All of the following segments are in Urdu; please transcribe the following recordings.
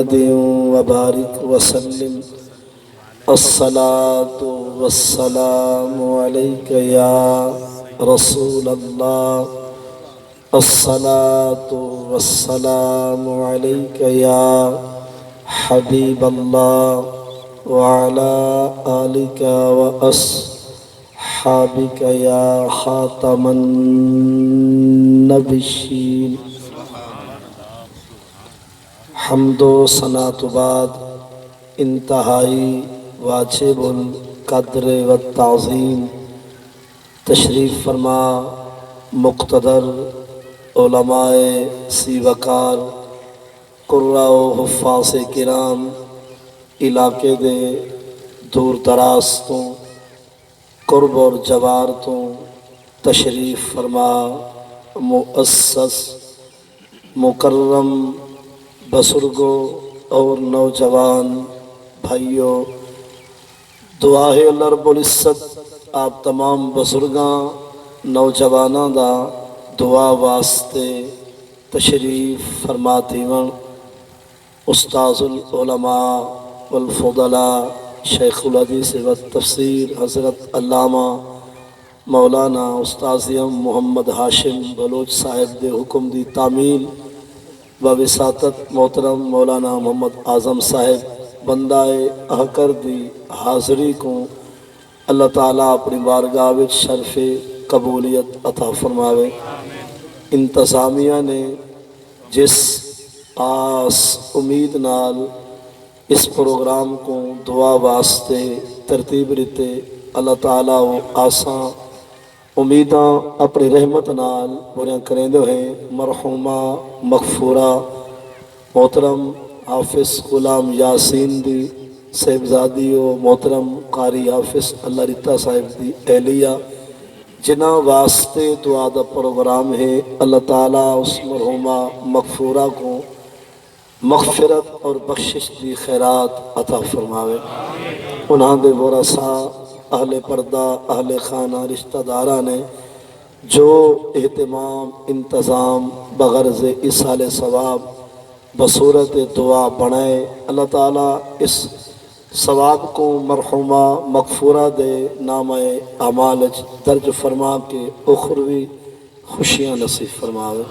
محمد وبارک وسلم الصلاة والسلام علیک یا رسول اللہ الصلاة والسلام علیک یا حبیب اللہ وعلى آلك وأصحابك يا خاتم النبيين حمد و ثنا تو بعد انتہائی واجب القدر و تعظیم تشریف فرما مقتدر علماء سی وقار قراء و حفاظ کرام علاقے دے دور دراز تو قرب اور جوار تو تشریف فرما مؤسس مکرم بزرگوں اور نوجوان بھائیوں، دعا ہے اللہ رب العزت آپ تمام بزرگاں نوجواناں دا دعا واسطے تشریف فرما دیون استاذ العلماء والفضلاء شیخ الحدیث والتفسیر حضرت علامہ مولانا استاذ محمد ہاشم بلوچ صاحب دے حکم دی تعمیل و وساطت محترم مولانا محمد اعظم صاحب بندہ احکر دی حاضری کو اللہ تعالیٰ اپنی بارگاہ وچ شرف قبولیت عطا فرماوے۔ انتظامیہ نے جس آس امید نال اس پروگرام کو دعا واسطے ترتیب دیتے، اللہ تعالیٰ وہ آساں امیداں اپنی رحمت نال پوریاں کریں دے ہیں۔ مرحومہ مغفورہ محترم حافظ غلام یاسین دی صاحبزادی و محترم قاری حافظ اللہ رتا صاحب دی اہلیہ جنہ واسطے دعا دا پروگرام ہے، اللہ تعالیٰ اس مرحومہ مغفورہ کو مغفرت اور بخشش دی خیرات عطا فرماوے۔ انہاں دے ورثاء اہل پردہ اہل خانہ رشتہ دارہ نے جو اہتمام انتظام بغرض ایصال ثواب بصورت دعا بنائے، اللہ تعالیٰ اس ثواب کو مرحومہ مغفورہ دے نامہ اعمال درج فرما کے اخروی خوشیاں نصیب فرماوے۔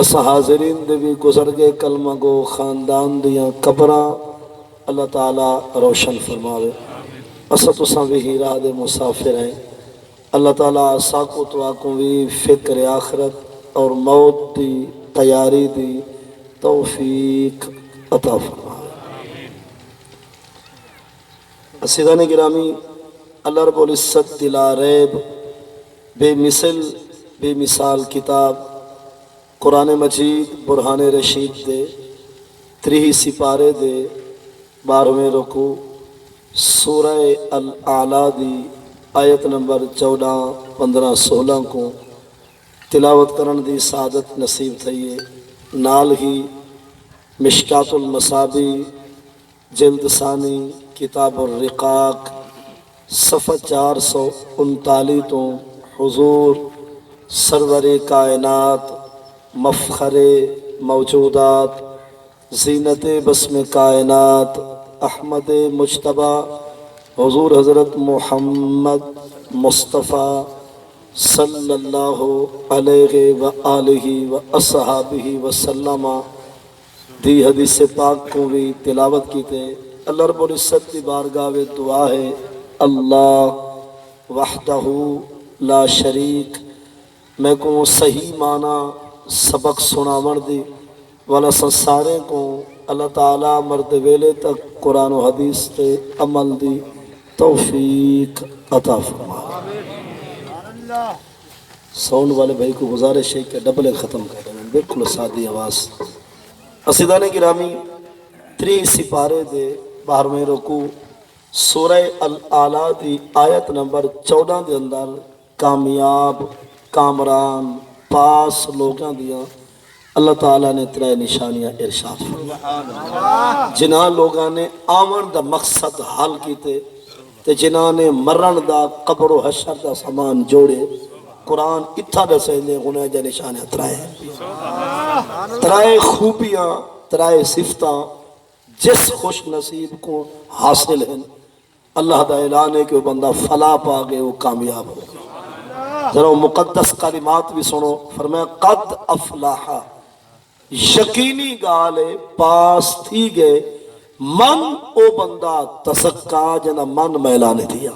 اسا حاضرین دے بھی گزر گئے کلمہ گو خاندان دیاں قبراں اللہ تعالیٰ روشن فرماوے۔ اسا تساں بھی ہیرا دے مسافر ہیں، اللہ تعالیٰ ساکو تو آکوں بھی فکر آخرت اور موت دی تیاری دی توفیق عطا فرماوے۔ عزیزان گرامی، اللہ رب العزت دلا ریب بے مثال کتاب قرآن مجید برہان رشید دے 3 سپارے دے 12ویں رکوع سورہ الاعلیٰ دی آیت نمبر 14 15 16 کو تلاوت کرن دی سعادت نصیب تھئیے۔ نال ہی مشکات المصابی جلد ثانی کتاب الرقاق صفحہ 439 تو حضور سرور کائنات مفخر موجودات زینت بسم کائنات احمد مجتبی حضور حضرت محمد مصطفیٰ صلی اللہ علیہ وآلہ واصحابہ وسلم دی حدیث پاک کو بھی تلاوت کی تے۔ اللہ رب العزت کی بارگاہ میں دعا ہے، اللہ وحدہ لا شریک میں کو صحیح معنی سبق سناون دی والا سارے کو اللہ تعالیٰ مرد ویلے تک قرآن و حدیث تے عمل دی توفیق عطا فرما۔ ساؤنڈ والے بھائی کو گزارش ہے کہ ڈبل ختم کر رہے ہیں، بالکل سادی آواز۔ عزیزان گرامی، 3 سپارے دے 12ویں رکوع سورہ الاعلیٰ دی آیت نمبر 14 دے اندر کامیاب کامران پاس لوگاں دیاں اللہ تعالیٰ نے 3 نشانیاں ارشاد فرمائیں، جنہاں لوگاں نے آمن دا مقصد حل کیتے تے جنہاں نے مرن دا قبر و حشر دا سامان جوڑے۔ قرآن اتھا دسے نے انہیں جا نشانیاں 3 خوبیاں 3 صفتاں جس خوش نصیب کو حاصل ہیں اللہ دا اعلان ہے کہ وہ بندہ فلاح پا گئے، وہ کامیاب ہو گئے۔ ذرا وہ مقدس کلمات بھی سنو، فرمایا قد افلاح، یقینی گالے پاس تھی گئے من او بندہ تسکا جنا من میلا نہیں دیا،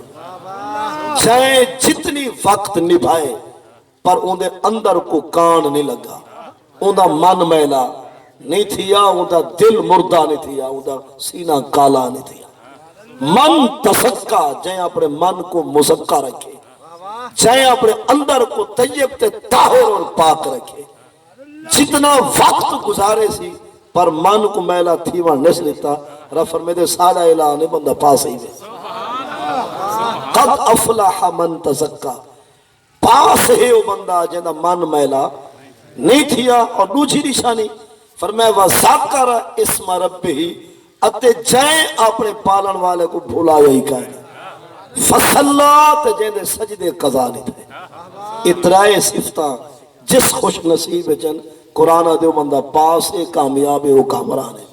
چاہے جتنی وقت نبھائے پر اون دے اندر کو کان نہیں لگا، اون دا من میلا نہیں تھیا، اون دا دل مردہ نہیں تھیا، اون دا سینہ کالا نہیں تھیا۔ من تسکا جائیں اپنے من کو مزکا رکھے، جائیں اپنے اندر کو طیب تے طاہر اور پاک رکھے، جتنا وقت گزارے سی پر من کو میلا تھیوہ نس لیتا، رفر میں دے سالہ اعلان بندہ پاس ہی میں قد افلاح من تزکا، پاس ہے وہ بندہ جنہ من میلا نہیں تھیا۔ اور دوسری نشانی فرمایا وَذَكَرَ اسم ربہ، اتے جائیں اپنے پالن والے کو بھولا یہی کہنے، فصلات جیندے سجدے قضا نہیں تھے۔ اترائے صفتہ جس خوش نصیب جن قرآن دیو بندہ پاس ہے، کامیاب ہے، وہ کامران ہے۔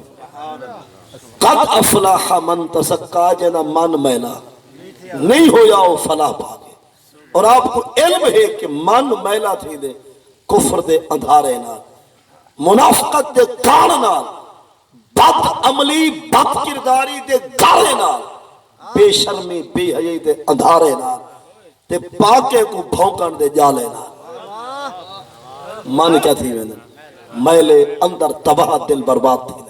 قد افلاح من تزکا جنہ من میلا نہیں ہویا وہ فلاح پاگے۔ اور آپ کو علم ہے کہ من میلا تھی دے کفر دے اندھارے نال، منافقت دے کان نال، بد عملی بد کرداری دے گالے نال، بے شرمی بے حیائی دے اندھارے نال، تے پاکے کو بھونکن دے جالے نال۔ من کیا تھی میں نے میلے اندر تباہ دل برباد تھی،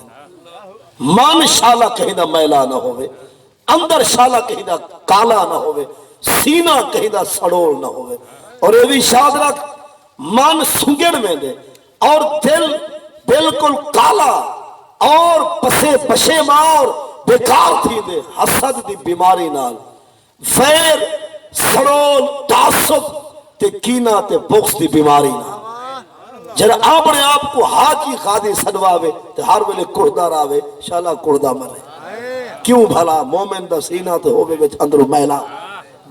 من شالا کہیں دا میلا نہ ہوئے، اندر شالا کہیں دا کالا نہ ہوئے، سینہ کہیں دا سڑول نہ ہوئے۔ اور یہ بھی شاد رکھ من سنگڑ میں دے اور دل بالکل کالا اور پسے پشے مار بیکار تھی دے حسد دی بیماری نال، فیر سڑول تعصب تے کینہ تے بغض دی بیماری نال۔ جر اپنے آپ کو حاجی خادی سنواوے تے ہر ویلے کردہ راوے شالا کردہ مرے۔ کیوں بھلا مومن دا سینہ تے ہوئے وچ اندرو میلا،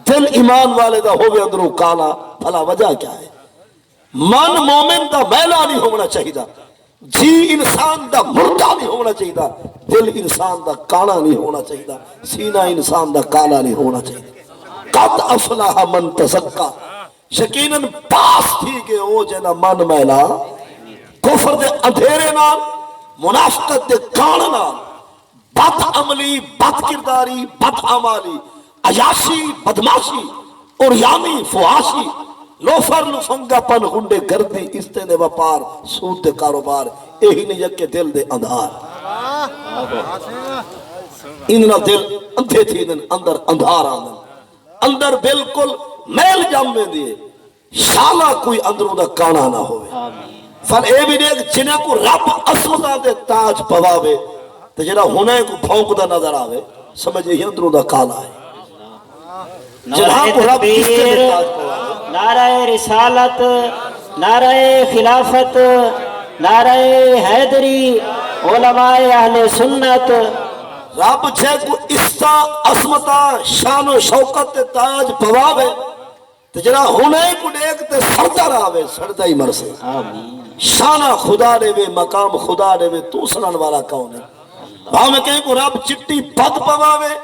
دل ایمان والے دا ہوئے اندرو کالا، بھلا وجہ کیا ہے؟ من مومن دا میلا نہیں ہونا چاہیدا، جی انسان دا مردہ نہیں ہونا چاہیدا، دل انسان دا کالا نہیں ہونا چاہیدا، سینہ انسان دا کالا نہیں ہونا چاہیدا۔ قد افلاح من تزکا، یقیناً پاس تھی کہ وہ جنہ من میلا کفر دے اندھیرے نال، منافقت دے کان نال، بد عملی بد کرداری بد عمالی، عیاشی بدماشی اوریانی فحاشی، لوفر لفنگا پن گنڈے گردی استے دے وپار سود دے کاروبار، یہی نہیں یک کے دل دے اندھار۔ انہاں دل اندھے تھی دن اندر اندھار آنن، اندر بالکل میل جام میں دیئے، شالا کوئی اندروں دا کانا نہ ہوئے۔ فل اے بھی دیکھ جنہیں کو رب اسمدہ دے تاج پواوے تو جنہ ہونے کو پھونک دا نظر آوے، سمجھے ہی اندروں دا کالا ہے۔ جنہ کو رب کس کے دے تاج پواوے، نعرہ رسالت، نعرہ خلافت، نعرہ حیدری، علماء اہل سنت، رب چھے کو استا عظمتہ شان و شوقت تاج پواوے تو جنہ ہونے کو دیکھتے سردہ راوے سردہ ہی مرسے۔ شانہ خدا دے وے مقام خدا دے وے تو سنن والا کون ہے؟ ہمیں کہیں کو رب چٹی بد پواوے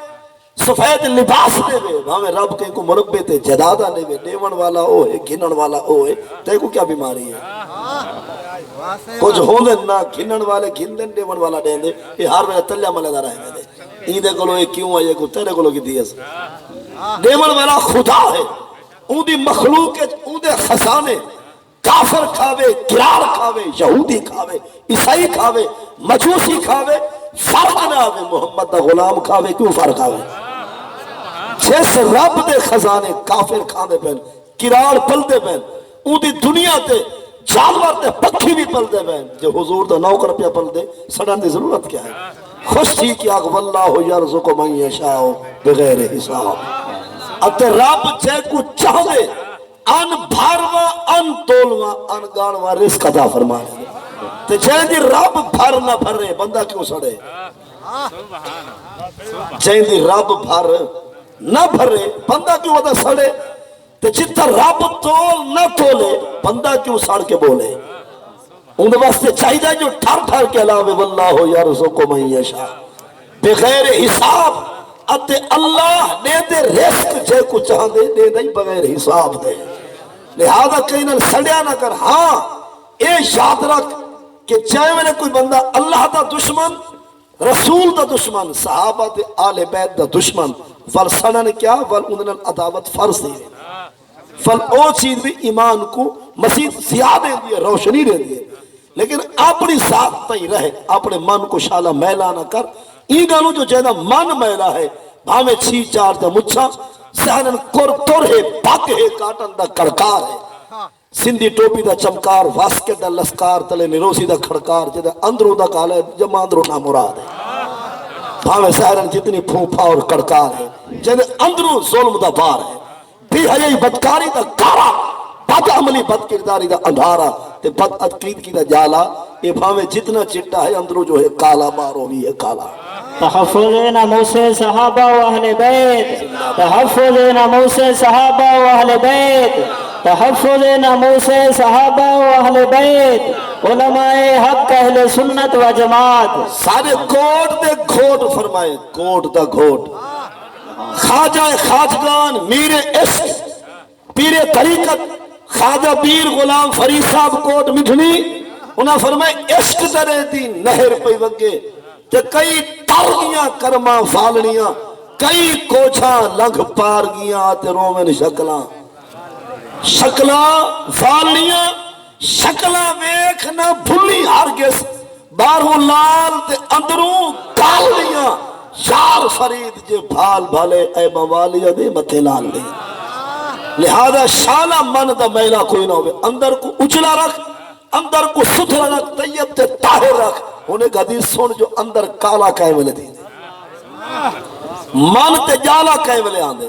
سفید لباس دے وے، ہمیں رب کہیں کو مربے تے جدادہ دے وے، دیون والا او ہے گھنن والا او ہے، تے کو کیا بیماری ہے؟ کچھ ہوندے نہ گھنن والے گھندن دیون والا دیں دے، یہ ہر ویلے تلیہ ملے دا رہے دے، ایدے کلو یہ کیوں آئے کو تیرے کلو کی دیئے سے دیون والا خدا ہے، اون دی مخلوق ہے، اون دے خزانے، کافر کھاوے، گرار کھاوے، یہودی کھاوے، عیسائی کھاوے، مجوسی کھاوے، فرق نہ آوے، محمد دا غلام کھاوے، کیوں فرق آوے؟ جیس رب دے خزانے کافر کھانے پہن، گرار پل دے پہن، اون دی دنیا تے جانور تے پکھی بھی پل دے پہن، جو حضور دا 9 روپیہ پل دے، سڑن دی ضرورت کیا ہے؟ خوش تھی کہ آگ واللہ یرزق من یشاء بغیر حساب۔ اب رب جے کو چاہے ان بھاروا ان تولوا ان گانوا رزق عطا فرمانے تے جے دی رب بھر نہ بھرے بندہ کیوں سڑے؟ جے دی رب بھر نہ بھرے بندہ کیوں ودا سڑے؟ تے جتا رب تول نہ تولے بندہ کیوں سڑ کے بولے؟ ان واسطے چاہیے جو ٹھر ٹھر کے علاوے واللہ یرزق من یشاء، بغیر حساب اتے اللہ دے دے رزق جے کو چاہ دے دے دے بغیر حساب دے. لہذا کہیں نہ سڑیا نہ کر. ہاں اے یاد رکھ کہ چاہے میں نے کوئی بندہ اللہ دا دشمن، رسول دا دشمن، صحابہ دے آل بیت دا دشمن، ول سڑن کیا ول انہوں عداوت فرض دی فل او چیز بھی ایمان کو مزید زیادہ دی ہے، روشنی دے دی ہے. لیکن اپنی ذات تئی رہے، اپنے من کو شالا میلا نہ کر. ای گالوں جو جینا من میلا ہے بھامے چھی چار دا مچھا سہنن کور تور ہے پاک ہے کاٹن دا کڑکار ہے. سندھی ٹوپی دا چمکار واسکے دا لسکار تلے نروسی دا کھڑکار جدہ اندروں دا کالا ہے جمع اندروں نا مراد ہے. بھامے سہرن جتنی پھوپا اور کڑکار ہے جدہ اندروں ظلم دا بار ہے. بھی حیائی بدکاری دا کارا، بد عملی بد کرداری دا اندھارا تے بد عقید کی دا جالا. یہ بھامے جتنا چٹا ہے اندروں جو ہے کالا باروں بھی ہے کالا. تحفظ ناموس صحابہ و اہل بیت، تحفظ ناموس صحابہ و اہل بیت، تحفظ ناموس صحابہ و اہل بیت، علماء حق اہل سنت و جماعت. سارے کوٹ دے گھوٹ فرمائے، کوٹ دا گھوٹ. خواجہ خواجگان میر عشق پیر طریقت خواجہ پیر غلام فرید صاحب کوٹ مٹھنی انہاں فرمائے عشق درے دی نہر پہ وگے کہ کئی ترگیاں کرماں فالنیاں کئی کوچھاں لنگ پار گیاں تے رومن شکلاں شکلاں فالنیاں شکلاں ویکھ نہ بھلی ہرگز باہروں لال تے اندروں کالیاں یار فرید جے بھال بھالے اے موالیا دے متھے لال دے. لہذا شالا من دا میلا کوئی نہ ہوئے. اندر کو اچلا رکھ، اندر کو ستھرا رکھ، طیب تے طاہر رکھ. انہیں ایک حدیث سن جو اندر کالا کہے ملے دی من تے جالا کہے ملے آن دے،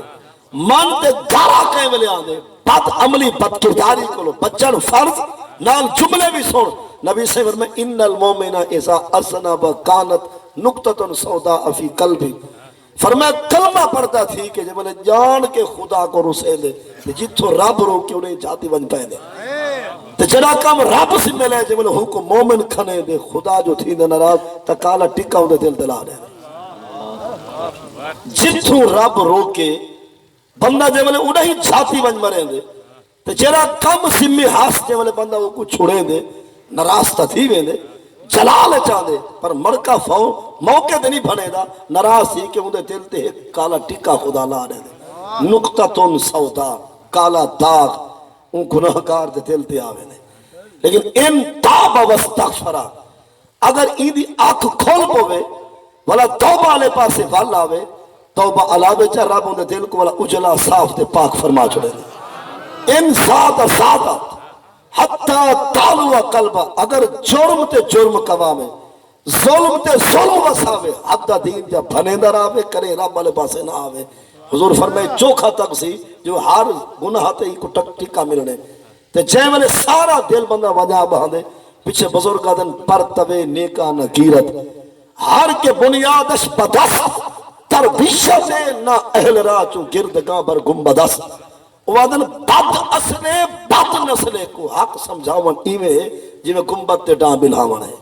من تے گارا کہے ملے آن دے. بد عملی بد کرداری کو لو بچن فرض نال جملے بھی سن. نبی سے فرمائے ان المومن اذا اذنب کانت نقطۃ سوداء فی قلبی. فرمایا کلمہ پڑھتا تھی کہ جب انہیں جان کے خدا کو رسے دے جتھو رب رو کے انہیں جاتی بن پہ دے تو جڑا کام رب سے ملے جب انہیں حکم مومن کھنے دے خدا جو تھی دے نراز تا کالا ٹکا انہیں دل دلا دے. جتھو رب رو کے بندہ جب انہیں جاتی بن مرے دے تو جڑا کم سمی ہاس جب بندہ وہ کو چھوڑے دے نراز تا تھی وے دے جلال چاہ دے پر مرکا فو موقع دے نہیں بھنے دا نراز ہی کہ انہیں دل تے کالا ٹکا خدا لا دے دے نقطتن سودا کالا داغ ان گناہگار دے دل تے آوے دے. لیکن ان تاب واستغفرا اگر ایدی آنکھ کھول پوے والا توبہ لے پاسے وال آوے توبہ علاوے چاہ رب انہیں دل کو والا اجلا صاف دے پاک فرما چھڑے دے. ان ذات ذاتت حتی تعلوہ قلبہ اگر جرم تے جرم کواوے ظلم تے ظلم وساوے حتی دین جا بھنے در آوے کرے رب والے پاسے نہ آوے. حضور فرمائے چوکھا تک سی جو ہر گناہ تے ہی کو ٹکا ملنے تے جے والے سارا دل بندہ وجہ بہاندے پیچھے بزرگ آدن پر توے نیکا نگیرت ہر کے بنیادش بدست تربیشت نہ اہل راہ چو گردگاں بر گمبدست. وادن بد اصلے بد نسلے کو حق سمجھاون ایوے جی میں گمبت تے ڈاں بلہاون ہے.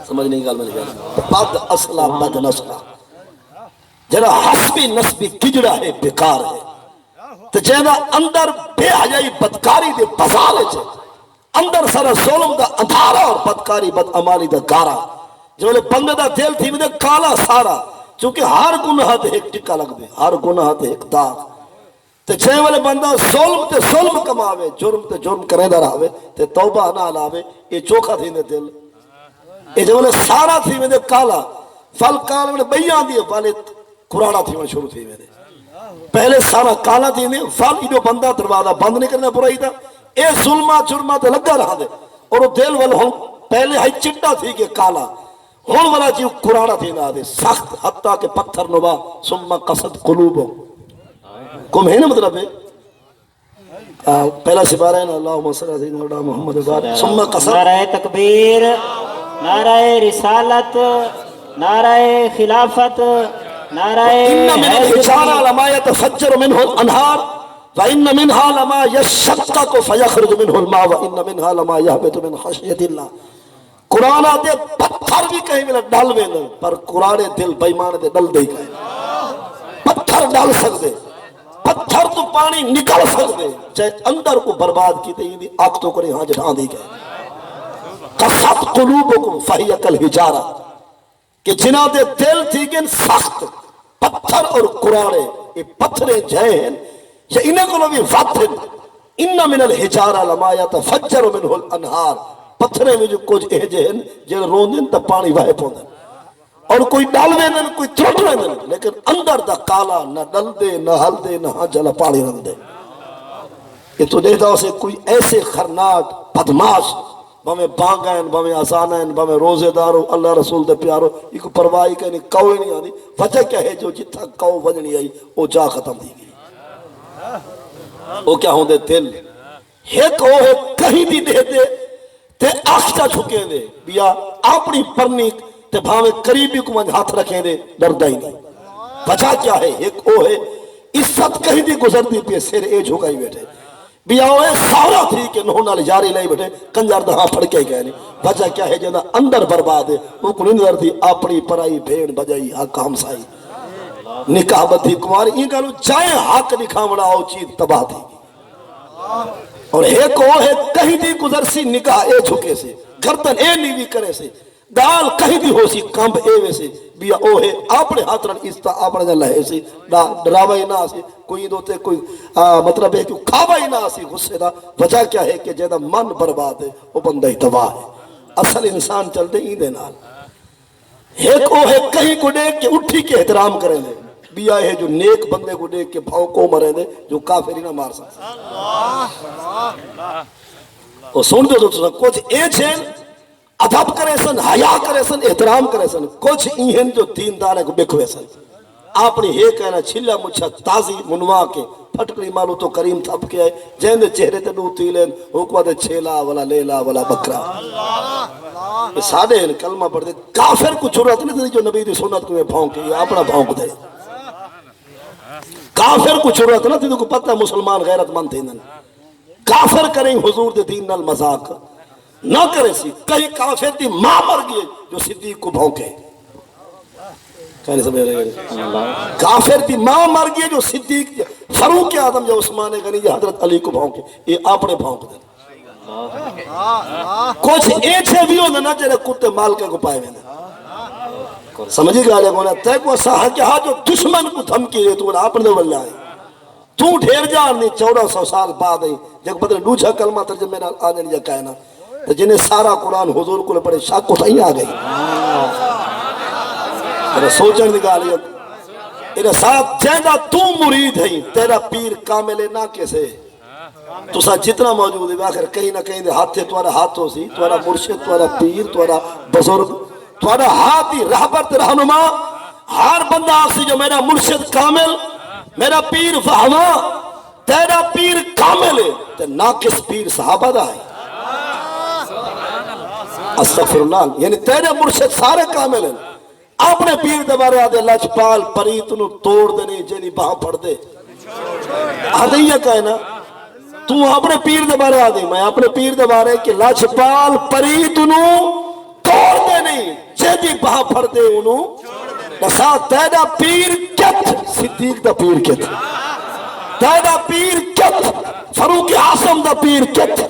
سمجھ نہیں گال میں بد اصلہ بد نسلہ جرا حسبی نسبی کجڑا ہے بیکار ہے تو جینا اندر بے حیائی بدکاری دے بزالے چھے اندر سارا ظلم دا اندھارا اور بدکاری بد عمالی دا گارا جو لے بندے دا دل تھی میں دے کالا سارا چونکہ ہر گناہ دے ایک ٹکا لگ دے ہر گناہ دے ایک داغ تے چھے والے بندہ ظلم تے ظلم کماوے جرم تے جرم کرے دا راوے تے توبہ نہ لاوے یہ چوکھا تھی میں دل یہ جو لے سارا تھی میں دے کالا فل کال میں بیان دیئے والے قرآنہ تھی میں شروع تھی میں دے پہلے سارا کالا تھی میں فل جو بندہ دروازہ بند نہیں کرنا پڑا ہی تھا اے ظلمہ جرمہ تے لگا رہا دے اور وہ دل والے ہوں پہلے ہی چٹا تھی کہ کالا ہون والا چیز قرآنہ تھی نہ دے سخت حتیٰ کہ پتھر نبا سمہ قصد قلوبوں کم ہے نا مطلب ہے پہلا سپارہ ہے نا اللہم صلی اللہ علیہ محمد سمہ قصد نعرہ تکبیر نعرہ رسالت نعرہ خلافت نعرہ ان من الحجارہ لما يتفجر منه الانہار وان منها لما يشقق فيخرج منه الماء وان منها لما يهبط من خشیت اللہ. قرآن آتے پتھر بھی کہیں ملے ڈال میں نہ پر قرآن دل بےمان دے ڈل دے گئے پتھر ڈال سکتے پتھر تو پانی نکل سکتے چاہے اندر کو برباد کی تھی آگ تو کرے ہاں جڑھان دی گئے قصد قلوبکم فہی کل حجارہ کہ جنہ دے دل تھی گن سخت پتھر اور قرآن یہ پتھریں جائے ہیں یا انہیں کو بھی واتن ان من الحجارہ لما یتفجر منہ الانہار پتھریں میں جو کچھ اہجے ہیں جن روندن تا پانی واہے پوندن اور کوئی ڈال ویندن کوئی تھوٹ ویندن لیکن اندر دا کالا نہ ڈل دے نہ ہل دے نہ ہاں جلا پانی رن دے یہ تو دیتا اسے کوئی ایسے خرناک بدماش بہمیں بانگائن بہمیں آسانائن بہمیں روزے دارو اللہ رسول دے پیارو یہ کو پرواہی کہنی کوئی نہیں آنی وجہ کیا ہے جو جتھا کو وجنی آئی وہ جا ختم دی گئی وہ کیا ہوں دے دل ایک وہ ہے کہیں دی دے دے تے آخشہ چھکے دے بیا اپنی پرنی تے بھاوے قریبی کو من ہاتھ رکھیں دے ڈردہ ہی نہیں وجہ کیا ہے ایک وہ ہے عزت کہیں دی گزر دی پہ سیر اے جھکائی بیٹھے بیا وہ ساورا تھی کہ نہوں نال جاری لئی بیٹھے کنجار دہاں پھڑ کے گئے نہیں وجہ کیا ہے جنہ اندر برباد ہے وہ کو نندر تھی اپنی پرائی بھیڑ بجائی حق ہم سائی نکاح بدھی کماری این کہلو جائیں حق نکاح بڑا ہو چیز تباہ تھی اور ایک وہ ہے کہیں دی گزر سی نکاح اے جھکے سے گردن اے نیوی کرے سے دال کہیں دی ہو سی کمب اے ویسے بیا او ہے اپنے ہاتھ رن استا اپنے جن لہے سی ڈراوائی نہ سی کوئی دوتے کوئی مطلب ہے کہ کھاوائی نہ سی غصے دا وجہ کیا ہے کہ جیدہ من برباد ہے وہ بندہ ہی تباہ ہے اصل انسان چل دے ہی دے نال ایک وہ ہے کہیں کو دیکھ کے اٹھی کے احترام کریں دے بیا ہے جو نیک بندے کو دیکھ کے بھاؤ کو مرے دے جو کافری نہ مار سکتا وہ سن دے تو کچھ ایج ہیں ادب کرے سن حیاء کرے سن احترام کرے سن کچھ ایہن جو دیندار ہے کو بکھوے سن اپنی ہے کہنا چھلا مچھا تازی منوا کے پھٹکڑی مالو تو کریم تھپ کے آئے جہن دے چہرے تے دو تیلیں حکوہ دے چھیلا ولا لیلا ولا بکرا یہ سادے ہیں کلمہ پڑھ دے کافر کو چھوڑت نہیں تھی جو نبی دی سنت کو میں بھونک یہ اپنا بھونک دے کافر کو چھوڑت نہیں تھی تو پتہ مسلمان غیرت مند تھی کافر کریں حضور دے دین نال مذاق نہ کرے سی کہیں کافر دی ماں مر گئے جو صدیق کو بھونکے کہنے سمجھ رہے ہیں کافر دی ماں مر گئے جو صدیق فاروق اعظم یا عثمان غنی یا حضرت علی کو بھونکے یہ اپنے بھونک دے کچھ ایچے بھی ہو نہ چلے کتے مال کے کو پائے میں سمجھی گا لے گونا تے کو ساہا کہ ہاں جو دشمن کو دھمکی دے تو اپنے دے بلے آئے تو ڈھیر جان نہیں 1400 سال بعد آئی جب بدل لوچھا کلمہ ترجمہ میں آنے نہیں جا کہنا جنہیں سارا قرآن حضور کو لے پڑے شاک کو صحیح آ گئی میرے سوچن نکالی انہیں ساتھ جیدہ تو مرید ہے تیرا پیر کامل نہ کیسے تو سا جتنا موجود ہے آخر کہیں نہ کہیں دے ہاتھ توارا ہاتھ ہو سی توارا مرشد توارا پیر توارا بزرگ توارا ہاتھی رہبرت رہنما ہر بندہ آخسی جو میرا مرشد کامل میرا پیر فہما تیرا پیر کامل ہے تے ناقص پیر صحابہ دا ہے استغفر اللہ یعنی تیرے مرشد سارے کامل ہیں اپنے پیر دوارے آدھے لجپال پریت انہوں توڑ دینے جنی باہاں پڑھ دے آدھے یہ کہنا تو اپنے پیر دوارے آدھے میں اپنے پیر دوارے کہ لجپال پریت انہوں توڑ دینے جنی باہاں پڑھ دے انہوں نسا تیرا پیر کت صدیق دا پیر کت تیرا پیر کت فاروق اعظم دا پیر کت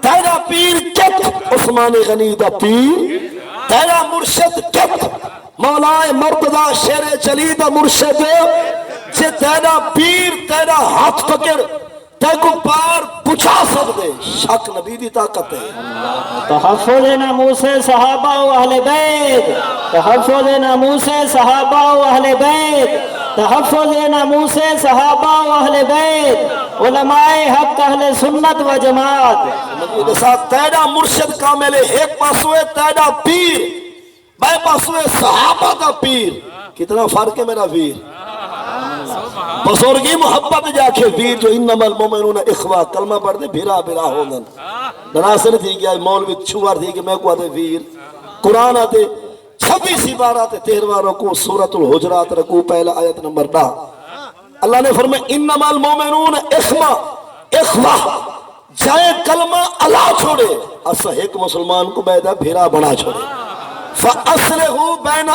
تیرا پیر کت عثمان غنی دا پیر تیرا مرشد کت مولا مرتضی شیر چلی دا مرشد جے تیرا پیر تیرا ہاتھ پکڑ تے کو پار پچھا سکتے شک نبی دی طاقت ہے تحفظ ناموس صحابہ و اہل بیت تحفظ ناموس صحابہ و اہل بیت تحفظ ناموس صحابہ و اہل بیت علماء حق اہل سنت و جماعت ساتھ تیرا مرشد کامل ہے ایک پاسوے تیرا پیر بے پاسوے صحابہ کا پیر کتنا فرق ہے میرا پیر بزرگی محبت جا کے ویر جو انما المومنون اخوہ کلمہ پڑھ دے بھیرا بھیرا ہوگن نناسر تھی کہ مولوی چھوار تھی کہ میں کو آدھے ویر قرآن آتے 26 بارہ 13واں رکوع سورۃ الحجرات رکوع پہلا آیت نمبر 10 اللہ نے فرمایا انما المومنون اخوہ چاہے کلمہ اللہ چھوڑے اسا ایک مسلمان کو بیدہ بھیرا بنا چھوڑے فَأَصْلِحُوا بَيْنَ